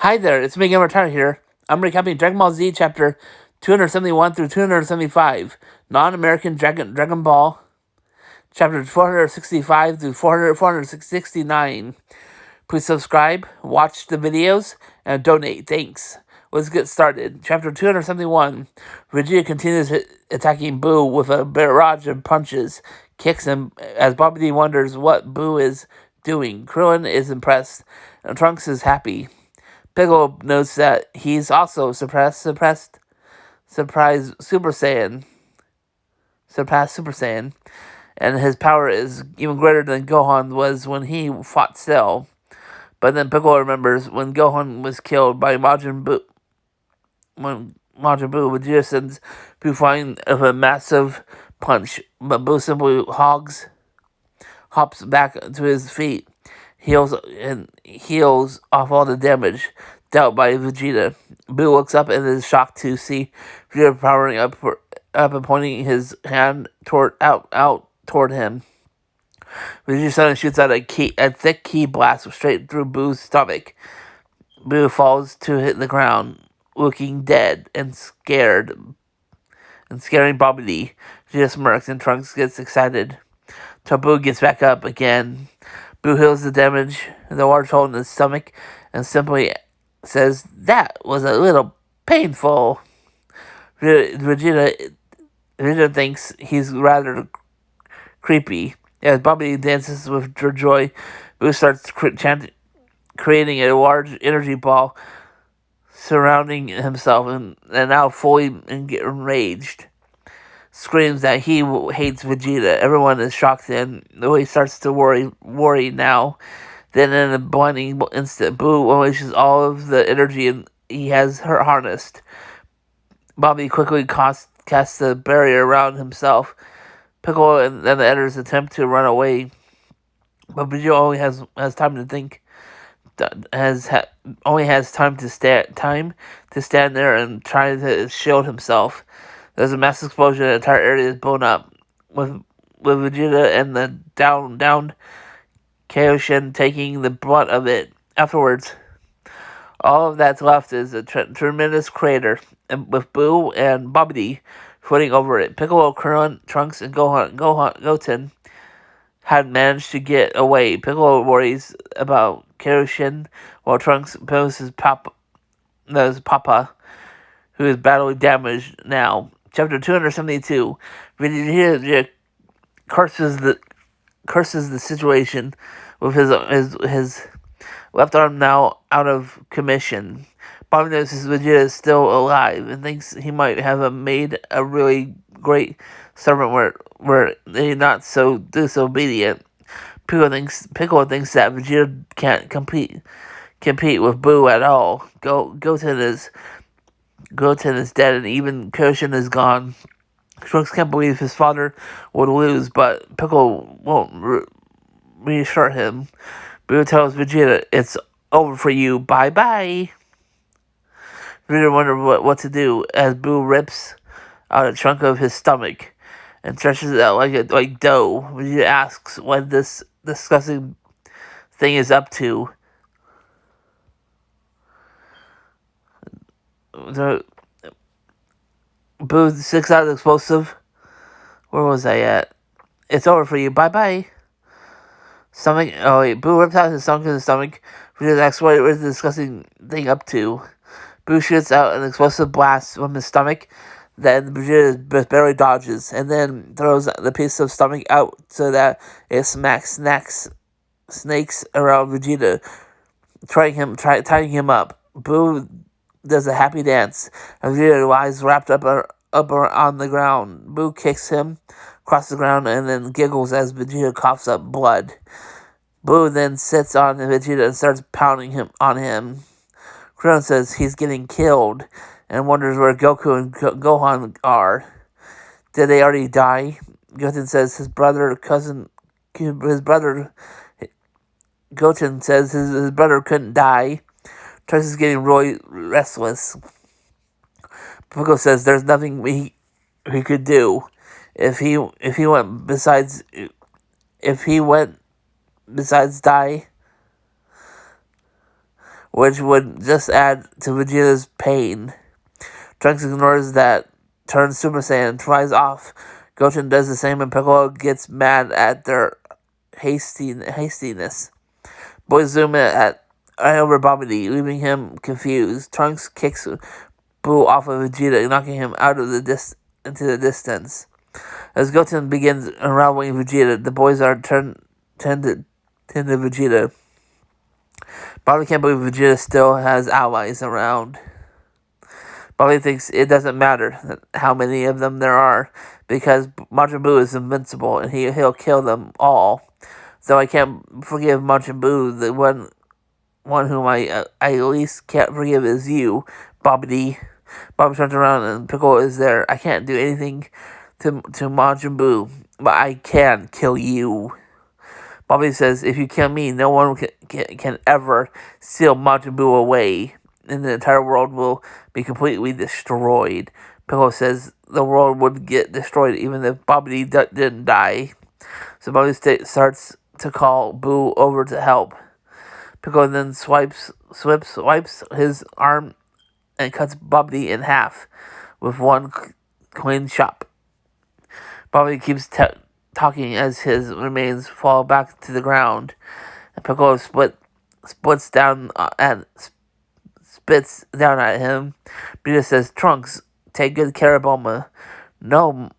Hi there, it's me, Gamer Tyler here. I'm recapping Dragon Ball Z chapter 271 through 275, Non-American Dragon Ball, chapter 465 through 469. Please subscribe, watch the videos, and donate. Thanks. Let's get started. Chapter 271. Vegeta continues attacking Boo with a barrage of punches, kicks him, as Bobby D wonders what Boo is doing. Krillin is impressed, and Trunks is happy. Piccolo notes that he's also surpassed Super Saiyan, and his power is even greater than Gohan was when he fought Cell. But then Piccolo remembers when Gohan was killed by Majin Buu. When Majin Buu, Vegeta sends Buu flying of a massive punch, but Buu simply hops back to his feet, heals off all the damage dealt by Vegeta. Buu looks up and is shocked to see Vegeta powering up and pointing his hand toward him. Vegeta suddenly shoots out a thick ki blast straight through Boo's stomach. Buu falls to hit the ground, looking dead and scaring Bobby D. Vegeta smirks and Trunks gets excited. So Buu gets back up again. Buu heals the damage in the large hole in his stomach and simply says, "That was a little painful." Vegeta thinks he's rather creepy. As Bobby dances with joy, Buu starts creating a large energy ball surrounding himself and now fully enraged. Screams that he hates Vegeta. Everyone is shocked and he starts to worry now. Then in a blinding instant, Buu unleashes all of the energy he has harnessed. Bobby quickly casts the barrier around himself. Piccolo and the others attempt to run away, but Vegeta only has time to think. Only has time to stand there and try to shield himself. There's a massive explosion and the entire area is blown up, with Vegeta and the downed Kaioshin taking the brunt of it. Afterwards, all of that's left is a tremendous crater, and with Buu and Bobby D floating over it. Piccolo, Krillin, Trunks, and Goten had managed to get away. Piccolo worries about Kaioshin, while Trunks poses Papa, who is badly damaged now. Chapter 272. Vegeta curses the situation with his left arm now out of commission. Bobby notices Vegeta is still alive and thinks he might have made a really great servant where they're not so disobedient. Piccolo thinks that Vegeta can't compete with Buu at all. Goten is dead and even Kaioshin is gone. Trunks can't believe his father would lose, but Piccolo won't reassure him. Buu tells Vegeta, "It's over for you. Bye-bye." Vegeta wonders what to do as Buu rips out a chunk of his stomach and stretches it out like dough. Vegeta asks what this disgusting thing is up to. Boo sticks out the explosive. Where was I at? "It's over for you. Bye-bye." Stomach. Oh wait. Boo rips out his stomach. Vegeta asks what is the disgusting thing up to. Boo shoots out an explosive blast from his stomach. Then Vegeta barely dodges, and then throws the piece of stomach out so that it snakes around Vegeta, tying him up. Boo does a happy dance, and Vegeta lies wrapped up on the ground. Boo kicks him across the ground and then giggles as Vegeta coughs up blood. Boo then sits on Vegeta and starts pounding on him. Krillin says he's getting killed and wonders where Goku and Gohan are. Did they already die? Goten says his brother couldn't die. Trunks is getting really restless. Piccolo says there's nothing he could do if he went besides die. which would just add to Vegeta's pain. Trunks ignores that, turns Super Saiyan, and flies off. Goten does the same, and Piccolo gets mad at their hastiness. Boys zoom in at right over Babidi, leaving him confused. Trunks kicks Boo off of Vegeta, knocking him out of into the distance. As Goten begins unraveling Vegeta, the boys are turned to Vegeta. Bobby can't believe Vegeta still has allies around. Bobby thinks it doesn't matter how many of them there are, because Majin Buu is invincible and he'll kill them all. So I can't forgive Majin Buu. The one whom I at least can't forgive is you, Bobby. Bobby turns around and Piccolo is there. I can't do anything to Majin Buu, but I can kill you. Bobby says, if you kill me, no one can ever steal Majin Buu away, and the entire world will be completely destroyed. Piccolo says the world would get destroyed even if Bobby didn't die. So Bobby starts to call Boo over to help. Piccolo then swipes his arm and cuts Bobby in half with one clean chop. Bobby keeps talking as his remains fall back to the ground, and Piccolo spits down at him. Vegeta says, "Trunks, take good care of Bulma." No,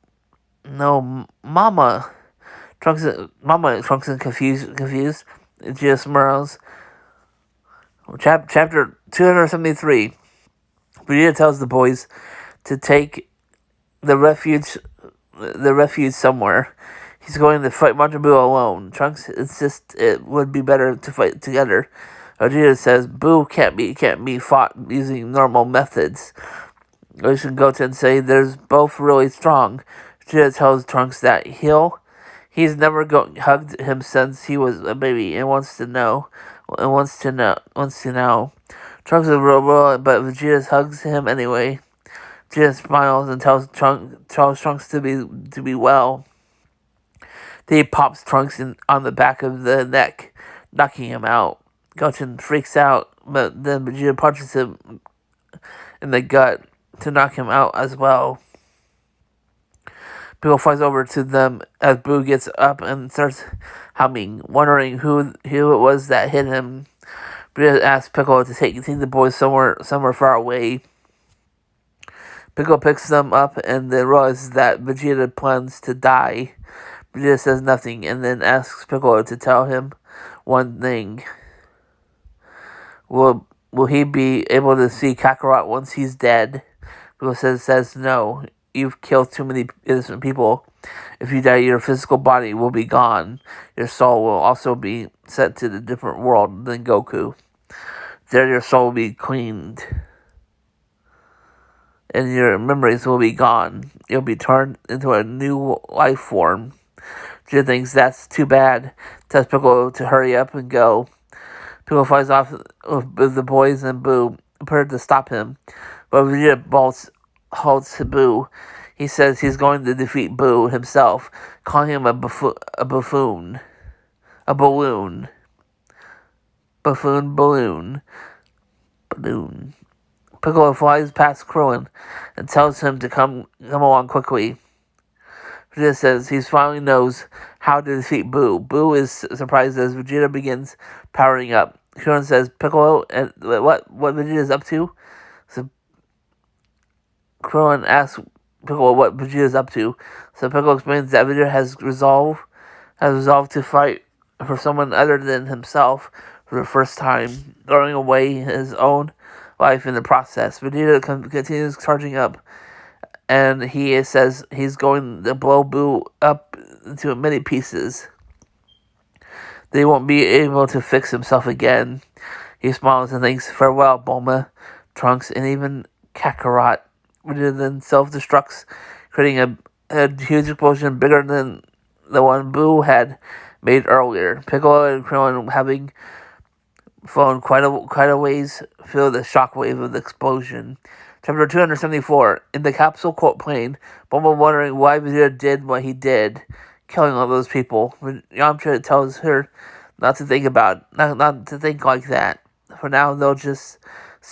Mama. Trunks is confused. Vegeta smiles. Chapter 273. Vegeta tells the boys to take the refuge somewhere. He's going to fight Majin Buu alone. Trunks insists it would be better to fight together. Vegeta says Buu can't be fought using normal methods. Goten and Goten say they're both really strong. Vegeta tells Trunks that he's never hugged him since he was a baby and wants to know. Trunks is real, but Vegeta hugs him anyway. Vegeta smiles and tells Trunks to be well. Then he pops Trunks on the back of the neck, knocking him out. Goten freaks out, but then Vegeta punches him in the gut to knock him out as well. Piccolo flies over to them as Boo gets up and starts humming, wondering who it was that hit him. Vegeta asks Piccolo to take the boys somewhere far away. Piccolo picks them up and then realizes that Vegeta plans to die. Vegeta says nothing and then asks Piccolo to tell him one thing. Will he be able to see Kakarot once he's dead? Piccolo says no. You've killed too many innocent people. If you die, your physical body will be gone. Your soul will also be sent to a different world than Goku. There your soul will be cleaned. And your memories will be gone. You'll be turned into a new life form. Vegeta thinks that's too bad. Tells Piccolo to hurry up and go. Piccolo flies off with the boys and Boo, prepared to stop him. But Vegeta halts Boo. He says he's going to defeat Boo himself, calling him a balloon. Piccolo flies past Krillin and tells him to come along quickly. Vegeta says he finally knows how to defeat Boo. Boo is surprised as Vegeta begins powering up. Krillin says Piccolo and what Vegeta's up to. So Krillin asks Piccolo what Vegeta's up to. So Piccolo explains that Vegeta has resolved to fight for someone other than himself for the first time, throwing away his own life in the process. Vegeta continues charging up, and he says he's going to blow Boo up into many pieces. They won't be able to fix himself again. He smiles and thinks, farewell, Bulma, Trunks, and even Kakarot. Vegeta then self-destructs, creating a huge explosion bigger than the one Boo had made earlier. Piccolo and Krillin, having flown quite a ways, feel the shockwave of the explosion. Chapter 274. In the capsule plane, Bulma wondering why Vegeta did what he did, killing all those people. Yamcha tells her not to think like that. For now, they'll just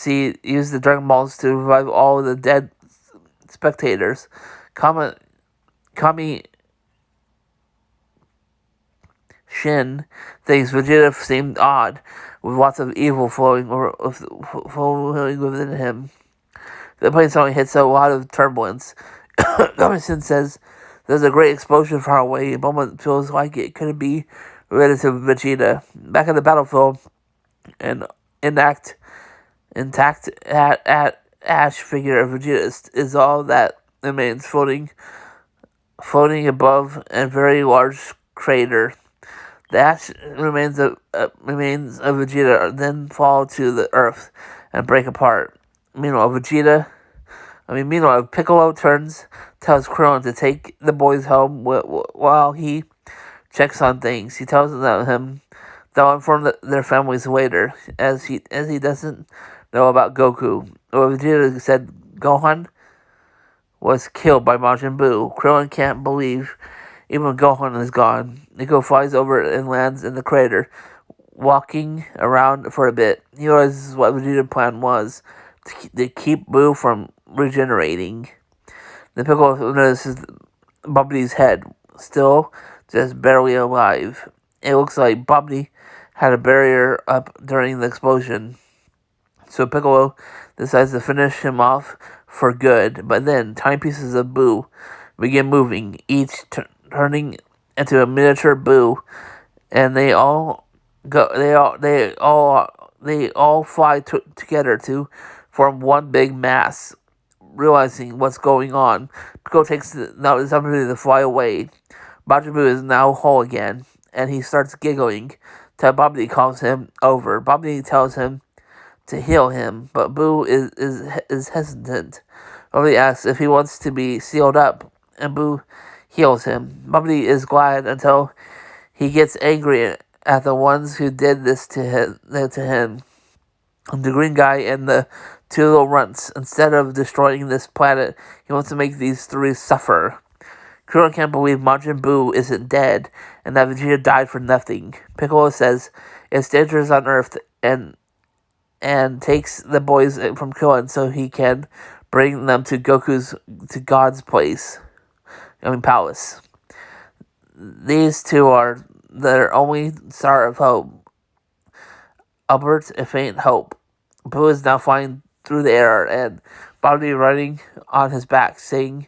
use the Dragon Balls to revive all the dead spectators. Kami Shin thinks Vegeta seemed odd, with lots of evil flowing within him. The plane suddenly hits a lot of turbulence. Kami Shin says there's a great explosion far away. A moment feels like it could be related to Vegeta. Back in the battlefield, an intact ash figure of Vegeta is all that remains, floating above a very large crater. The ash remains of Vegeta then fall to the earth and break apart. Meanwhile, Piccolo tells Krillin to take the boys home while he checks on things. He tells them they'll inform their families later, as he doesn't know about Goku. Well, Vegeta said Gohan was killed by Majin Buu. Krillin can't believe even Gohan is gone. Nico flies over and lands in the crater, walking around for a bit. He realizes what Vegeta's plan was, to keep Buu from regenerating. Then Piccolo notices Bubbly's head, still just barely alive. It looks like Bubbly had a barrier up during the explosion. So Piccolo decides to finish him off for good, but then tiny pieces of Buu begin moving, each turning into a miniature Buu, and they all fly together to form one big mass. Realizing what's going on, Piccolo takes this opportunity to fly away. Majin Buu is now whole again, and he starts giggling till Bubbly calls him over. Bubbly tells him to heal him, but Buu is hesitant. Bubbly asks if he wants to be sealed up, and Buu heals him. Bubbly is glad until he gets angry at the ones who did this to him. The green guy and the two little runts. Instead of destroying this planet, he wants to make these three suffer. Krillin can't believe Majin Buu isn't dead, and that Vegeta died for nothing. Piccolo says it's dangerous on Earth, and takes the boys from Krillin so he can bring them to God's palace. These two are their only star of hope. Albert's a faint hope. Buu is now flying through the air, and Bubbly riding on his back, saying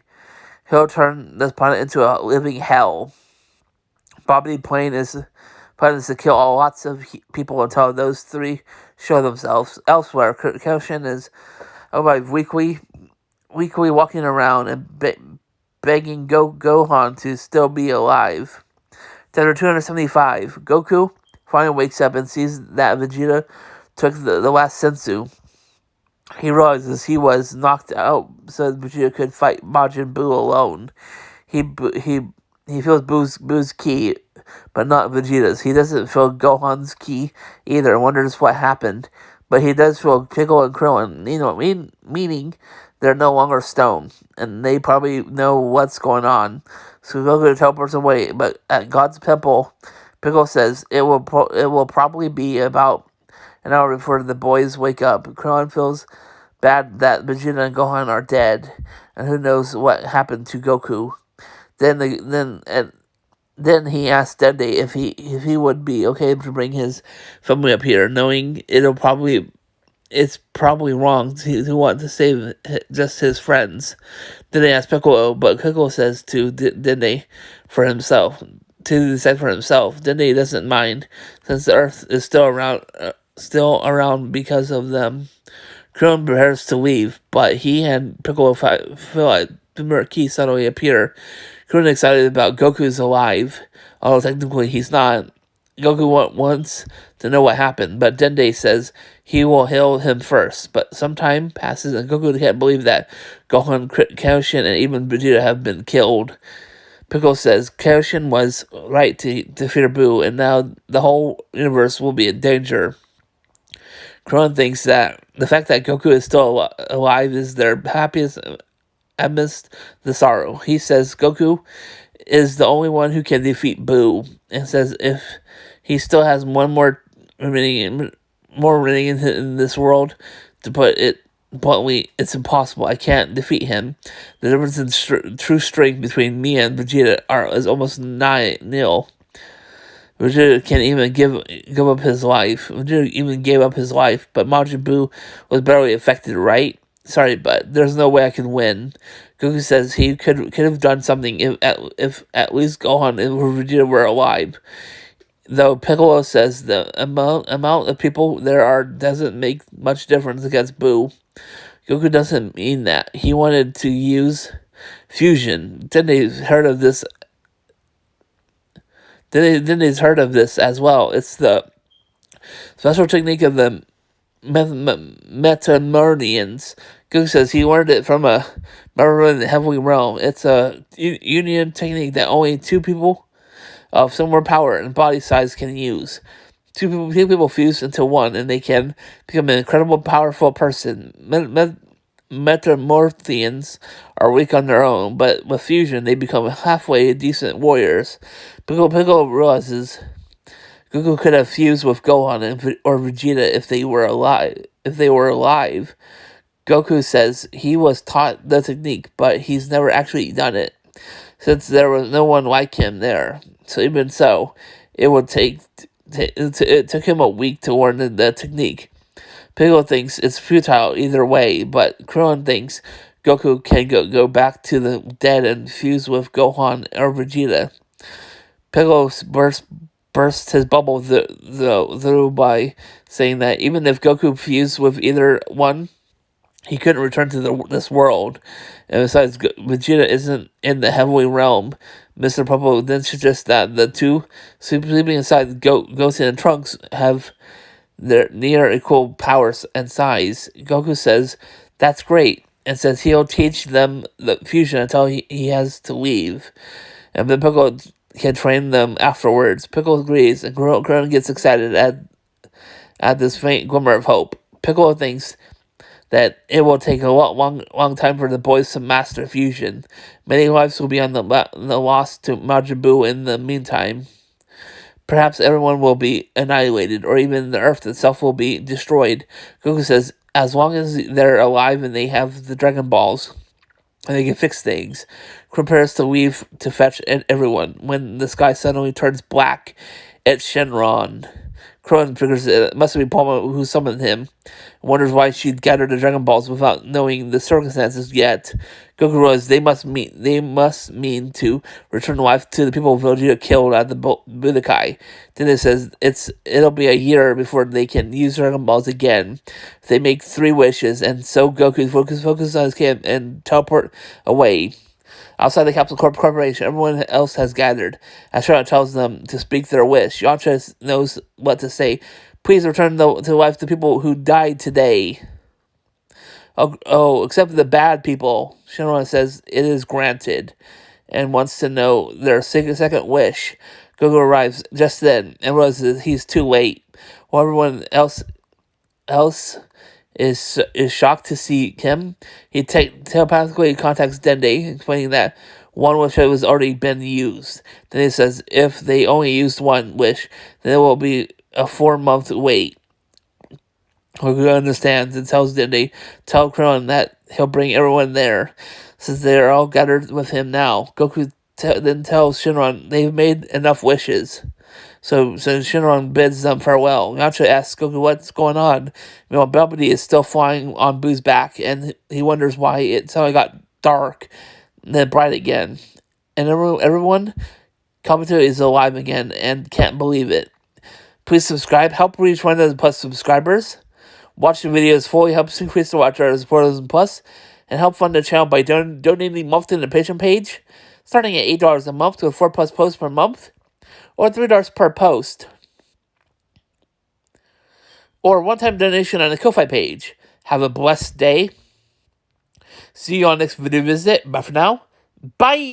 he'll turn this planet into a living hell. Bubbly's plan is to kill lots of people until those three show themselves. Elsewhere, Kenshin is weekly walking around and begging Gohan to still be alive. Chapter 275. Goku finally wakes up and sees that Vegeta took the last senzu. He realizes he was knocked out so Vegeta could fight Majin Buu alone. He feels Buu's ki, but not Vegeta's. He doesn't feel Gohan's ki either and wonders what happened. But he does feel Piccolo and Krillin, meaning they're no longer stone, and they probably know what's going on. So Goku teleports away, but at God's temple, Piccolo says it will probably be about an hour before the boys wake up. Krillin feels bad that Vegeta and Gohan are dead, and who knows what happened to Goku. Then he asks Dende if he would be okay to bring his family up here, knowing it's probably wrong to want to save just his friends. Then they ask Piccolo, but Piccolo says to Dende for himself. To decide for himself. Dende doesn't mind, since the Earth is still around because of them. Krillin prepares to leave, but he and Piccolo feel like the key suddenly appear. Krillin is excited about Goku's alive, although technically he's not. Goku wants to know what happened, but Dende says he will heal him first. But some time passes, and Goku can't believe that Gohan, Kenshin, and even Vegeta have been killed. Piccolo says Kenshin was right to fear Buu, and now the whole universe will be in danger. Krillin thinks that the fact that Goku is still alive is their happiest amidst the sorrow. He says Goku is the only one who can defeat Buu, and says if he still has one more remaining more running in this world. To put it bluntly, it's impossible. I can't defeat him. The difference in true strength between me and Vegeta is almost nil. Vegeta can't even give up his life. Vegeta even gave up his life, but Majin Buu was barely affected, right? Sorry, but there's no way I can win. Goku says he could have done something if at least Gohan and Vegeta were alive. Though Piccolo says the amount of people there are doesn't make much difference against Buu. Goku doesn't mean that. He wanted to use fusion. Didn't heard of this? Didn't heard of this as well? It's the special technique of the Metamurnians. Goku says he learned it from a member in the heavenly realm. It's a union technique that only two people of similar power and body size can use. Two people fuse into one, and they can become an incredible, powerful person. Metamorphians are weak on their own, but with fusion, they become halfway decent warriors. Piccolo realizes Goku could have fused with Gohan or Vegeta if they were alive. Goku says he was taught the technique, but he's never actually done it, since there was no one like him there. So even so, it took him a week to learn the technique. Piccolo thinks it's futile either way, but Krillin thinks Goku can go back to the dead and fuse with Gohan or Vegeta. Piccolo burst his bubble through by saying that even if Goku fused with either one, he couldn't return to this world. And besides, Vegeta isn't in the heavenly realm. Mr. Popo then suggests that the two sleeping inside Goten and Trunks have their near equal powers and size. Goku says that's great, and says he'll teach them the fusion until he has to leave. And then Piccolo can train them afterwards. Piccolo agrees, and Krillin gets excited at this faint glimmer of hope. Piccolo thinks that it will take a long time for the boys to master fusion. Many lives will be on the loss to Majin Buu in the meantime. Perhaps everyone will be annihilated, or even the Earth itself will be destroyed. Goku says, as long as they're alive and they have the Dragon Balls, and they can fix things. Prepares to leave to fetch everyone. When the sky suddenly turns black, it's Shenron. Krillin figures it must be Bulma who summoned him. Wonders why she'd gathered the Dragon Balls without knowing the circumstances yet. Goku realizes they must mean to return life to the people Vegeta killed at the Budokai. Then it says it'll be a year before they can use Dragon Balls again. They make 3 wishes, and so Goku focuses on his camp and teleport away. Outside the Capsule Corporation, everyone else has gathered. As Charlotte tells them to speak their wish, Yamcha knows what to say. Please return to life the people who died today. Oh, except the bad people. Shenron says it is granted, and wants to know their second wish. Goku arrives just then and realizes he's too late. While everyone else is shocked to see him, he telepathically contacts Dende, explaining that one wish has already been used. Then he says if they only used one wish, then it will be a 4-month wait. Goku understands and tells Dende, tell Krillin that he'll bring everyone there, since they are all gathered with him now. Goku then tells Shenron they've made enough wishes. So Shenron bids them farewell. Yamcha asks Goku what's going on. Meanwhile, Babidi is still flying on Boo's back, and he wonders why it suddenly got dark and then bright again. And everyone, Kabuto is alive again and can't believe it. Please subscribe. Help reach 1,000+ subscribers. Watching videos fully helps increase the watch hours of 4,000+, and help fund the channel by donating monthly to the Patreon page, starting at $8 a month with 4+ posts per month, or $3 per post, or one-time donation on the Ko-Fi page. Have a blessed day. See you on next video visit. Bye for now. Bye!